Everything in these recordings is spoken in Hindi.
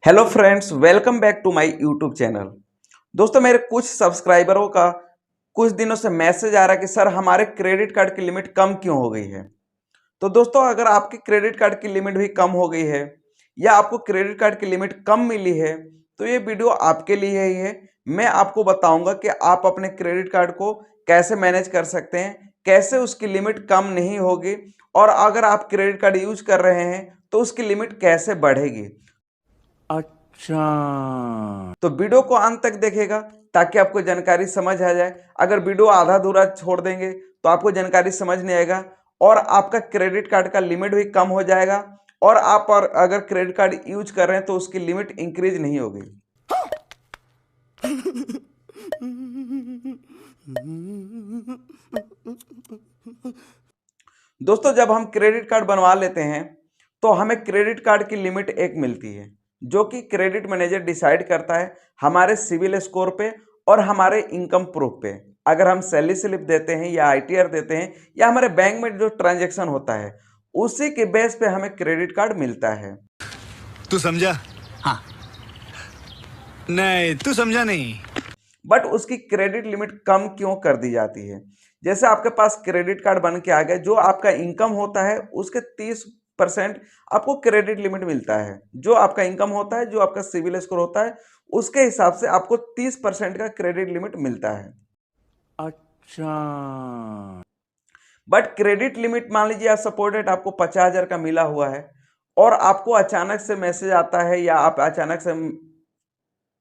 Hello friends, welcome back to my YouTube channel. दोस्तों, मेरे कुछ सब्सक्राइबरों का कुछ दिनों से मैसेज आ रहा है कि सर हमारे क्रेडिट कार्ड की लिमिट कम क्यों हो गई है। तो दोस्तों, अगर आपकी क्रेडिट कार्ड की लिमिट भी कम हो गई है या आपको क्रेडिट कार्ड की लिमिट कम मिली है तो ये वीडियो आपके लिए ही है। मैं आपको बताऊंगा कि आप अपने क्रेडिट कार्ड को कैसे मैनेज कर सकते हैं, कैसे उसकी लिमिट कम नहीं होगी, और अगर आप क्रेडिट कार्ड यूज कर रहे हैं तो उसकी लिमिट कैसे बढ़ेगी। अच्छा। तो वीडियो को अंत तक देखेगा ताकि आपको जानकारी समझ आ जाए। अगर वीडियो आधा अधूरा छोड़ देंगे तो आपको जानकारी समझ नहीं आएगा और आपका क्रेडिट कार्ड का लिमिट भी कम हो जाएगा, और आप अगर क्रेडिट कार्ड यूज कर रहे हैं तो उसकी लिमिट इंक्रीज नहीं होगी। दोस्तों, जब हम क्रेडिट कार्ड बनवा लेते हैं तो हमें क्रेडिट कार्ड की लिमिट एक मिलती है जो कि क्रेडिट मैनेजर डिसाइड करता है हमारे सिविल स्कोर पे और हमारे इनकम प्रूफ पे। अगर हम सैलरी स्लिप देते हैं या आईटीआर देते हैं या हमारे बैंक में जो ट्रांजैक्शन होता है उसी के बेस पे हमें क्रेडिट कार्ड मिलता है। तू समझा? हाँ। नहीं, तू समझा नहीं। बट उसकी क्रेडिट लिमिट कम क्यों कर दी जाती है। जैसे आपके पास क्रेडिट कार्ड बन के आ गया, जो आपका इनकम होता है उसके 30% आपको क्रेडिट लिमिट मिलता है। जो आपका इनकम होता है, जो आपका सिविल स्कोर होता है, उसके हिसाब से आपको 30% का क्रेडिट लिमिट मिलता है। अच्छा। बट क्रेडिट लिमिट मान लीजिए आप सपोर्टेड आपको 50,000 का मिला हुआ है और आपको अचानक से मैसेज आता है या आप अचानक से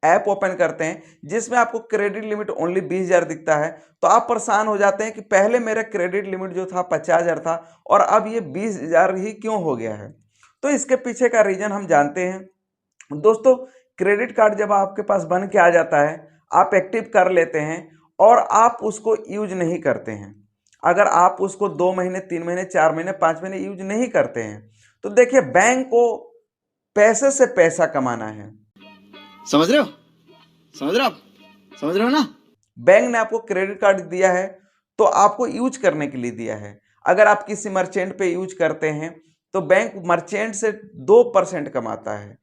ऐप ओपन करते हैं जिसमें आपको क्रेडिट लिमिट ओनली 20,000 दिखता है, तो आप परेशान हो जाते हैं कि पहले मेरा क्रेडिट लिमिट जो था 50,000 था और अब ये 20,000 ही क्यों हो गया है। तो इसके पीछे का रीजन हम जानते हैं। दोस्तों, क्रेडिट कार्ड जब आपके पास बन के आ जाता है, आप एक्टिव कर लेते हैं और आप उसको यूज नहीं करते हैं। अगर आप उसको 2 महीने, 3 महीने, 4 महीने, 5 महीने यूज नहीं करते हैं तो देखिए, बैंक को पैसे से पैसा कमाना है। समझ रहे हो? समझ रहे हो आप? समझ रहे हो ना? बैंक ने आपको क्रेडिट कार्ड दिया है तो आपको यूज करने के लिए दिया है। अगर आप किसी मर्चेंट पे यूज करते हैं तो बैंक मर्चेंट से 2% कमाता है।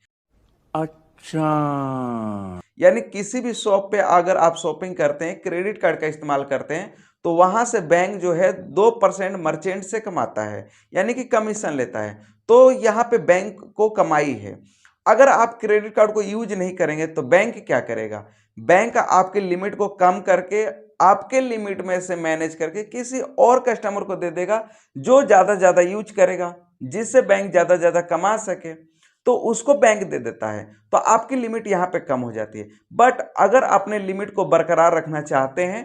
अच्छा। यानी किसी भी शॉप पे अगर आप शॉपिंग करते हैं, क्रेडिट कार्ड का इस्तेमाल करते हैं, तो वहां से बैंक जो है 2% मर्चेंट से कमाता है, यानी कि कमीशन लेता है। तो यहाँ पे बैंक को कमाई है। अगर आप क्रेडिट कार्ड को यूज नहीं करेंगे तो बैंक क्या करेगा। बैंक आपके लिमिट को कम करके आपके लिमिट में से मैनेज करके किसी और कस्टमर को दे देगा जो ज्यादा यूज करेगा, जिससे बैंक ज्यादा कमा सके, तो उसको बैंक दे देता है। तो आपकी लिमिट यहाँ पे कम हो जाती है। बट अगर अपने लिमिट को बरकरार रखना चाहते हैं,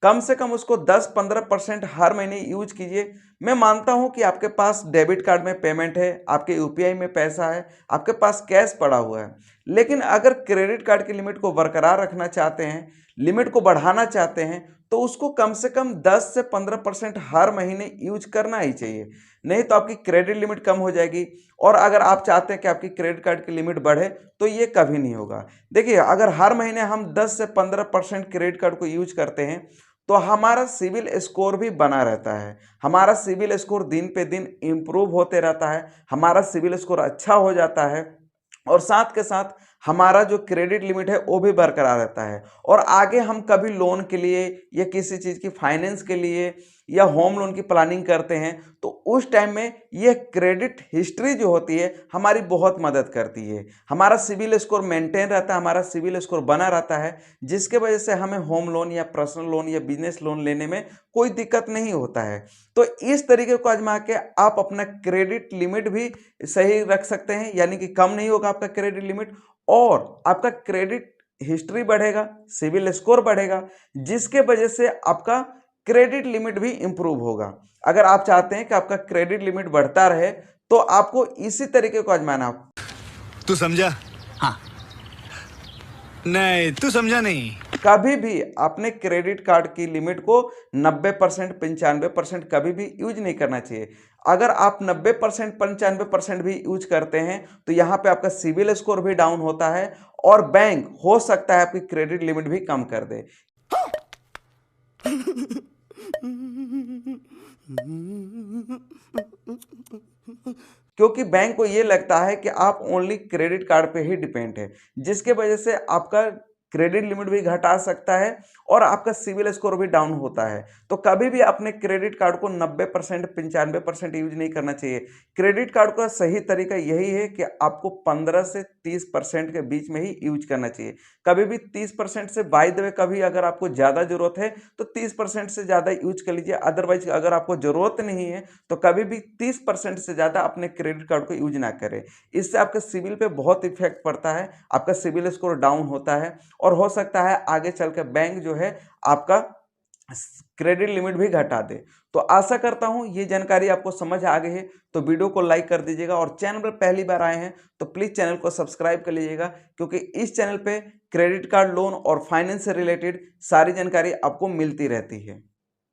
कम से कम उसको 10-15% हर महीने यूज कीजिए। मैं मानता हूं कि आपके पास डेबिट कार्ड में पेमेंट है, आपके यूपीआई में पैसा है, आपके पास कैश पड़ा हुआ है, लेकिन अगर क्रेडिट कार्ड की लिमिट को बरकरार रखना चाहते हैं, लिमिट को बढ़ाना चाहते हैं, तो उसको कम से कम 10 से 15% हर महीने यूज करना ही चाहिए। नहीं तो आपकी क्रेडिट लिमिट कम हो जाएगी। और अगर आप चाहते हैं कि आपकी क्रेडिट कार्ड की लिमिट बढ़े तो ये कभी नहीं होगा। देखिए, अगर हर महीने हम 10 से 15% क्रेडिट कार्ड को यूज करते हैं तो हमारा सिविल स्कोर भी बना रहता है। हमारा सिविल स्कोर दिन पे दिन इम्प्रूव होते रहता है, हमारा सिविल स्कोर अच्छा हो जाता है, और साथ के साथ हमारा जो क्रेडिट लिमिट है वो भी बरकरार रहता है। और आगे हम कभी लोन के लिए या किसी चीज़ की फाइनेंस के लिए या होम लोन की प्लानिंग करते हैं तो उस टाइम में ये क्रेडिट हिस्ट्री जो होती है हमारी बहुत मदद करती है। हमारा सिविल स्कोर मेंटेन रहता है, हमारा सिविल स्कोर बना रहता है, जिसके वजह से हमें होम लोन या पर्सनल लोन या बिजनेस लोन लेने में कोई दिक्कत नहीं होता है। तो इस तरीके को आजमा के आप अपना क्रेडिट लिमिट भी सही रख सकते हैं, यानी कि कम नहीं होगा आपका क्रेडिट लिमिट, और आपका क्रेडिट हिस्ट्री बढ़ेगा, सिविल स्कोर बढ़ेगा, जिसके वजह से आपका क्रेडिट लिमिट भी इंप्रूव होगा। अगर आप चाहते हैं कि आपका क्रेडिट लिमिट बढ़ता रहे तो आपको इसी तरीके को आजमाना। तू समझा? हाँ। नहीं, तू समझा नहीं। कभी भी अपने क्रेडिट कार्ड की लिमिट को 90%, 95% कभी भी यूज नहीं करना चाहिए। अगर आप 90%, 95% भी यूज करते हैं तो यहाँ पे आपका सिविल स्कोर भी डाउन होता है और बैंक हो सकता है आपकी क्रेडिट लिमिट भी कम कर दे। क्योंकि बैंक को ये लगता है कि आप ओनली क्रेडिट कार्ड पे ही डिपेंड है, जिसके वजह से आपका क्रेडिट लिमिट भी घटा सकता है और आपका सिविल स्कोर भी डाउन होता है। तो कभी भी अपने क्रेडिट कार्ड को 90% 95% यूज नहीं करना चाहिए। क्रेडिट कार्ड का सही तरीका यही है कि आपको 15 से 30% के बीच में ही यूज करना चाहिए। कभी भी 30% से बाय द वे कभी अगर आपको ज़्यादा ज़रूरत है तो 30% से ज़्यादा यूज कर लीजिए, अदरवाइज अगर आपको ज़रूरत नहीं है तो कभी भी 30% से ज़्यादा अपने क्रेडिट कार्ड को यूज ना करें। इससे आपके सिविल पे बहुत इफेक्ट पड़ता है, आपका सिविल स्कोर डाउन होता है और हो सकता है आगे चल के बैंक जो है आपका क्रेडिट लिमिट भी घटा दे। तो आशा करता हूं ये जानकारी आपको समझ आ गई है, तो वीडियो को लाइक कर दीजिएगा और चैनल पर पहली बार आए हैं तो प्लीज़ चैनल को सब्सक्राइब कर लीजिएगा, क्योंकि इस चैनल पे क्रेडिट कार्ड, लोन और फाइनेंस से रिलेटेड सारी जानकारी आपको मिलती रहती है।